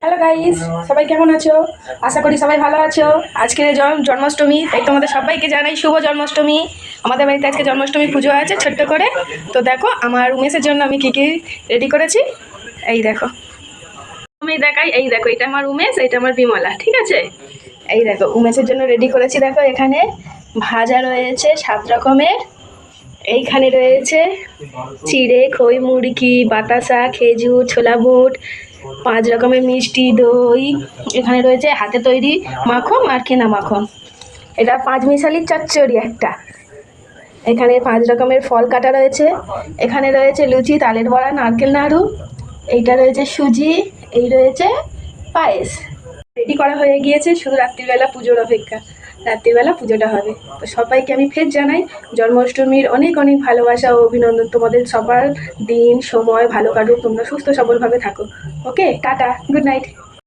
Hello guys, সবাই কেমন আছো? আশা করি সবাই ভালো আছো। আজকে জন্মাষ্টমী, তাই তোমাদের সবাইকে জানাই শুভ জন্মাষ্টমী। আমাদের বাড়িতে আজকে জন্মাষ্টমী পুজো আছে ছোট্ট করে। তো দেখো আমার উমেশের জন্য আমি কী কী রেডি করেছি। এই দেখো, আমি দেখাই। এই দেখো, এটা আমার উমেশ, এটা আমার বিমলা, ঠিক আছে? এই দেখো উমেশের জন্য রেডি করেছি। দেখো এখানে ভাজা রয়েছে 7 রকমের। এইখানে রয়েছে চিড়ে, খই, মুড়কি, বাতাসা, খেজুর, ছোলা বুট, 5 রকমের মিষ্টি, দই। এখানে রয়েছে হাতে তৈরি মাখন আর কেনা মাখন। এটা 5 মিশালি চচ্চড়ি একটা। এখানে 5 রকমের ফল কাটা রয়েছে। এখানে রয়েছে লুচি, তালের বড়া, নারকেল নাড়ু। এইটা রয়েছে সুজি। এই রয়েছে পায়েস। রেডি করা হয়ে গিয়েছে, শুধু রাত্রিবেলা পুজোর অপেক্ষা। রাত্রিবেলা পুজোটা হবে। তো সবাইকে আমি ফের জানাই জন্মাষ্টমীর অনেক অনেক ভালোবাসা ও অভিনন্দন। তোমাদের সবার দিন সময় ভালো কাটুক, তোমরা সুস্থ সবলভাবে থাকো। ওকে, টাটা, গুড নাইট।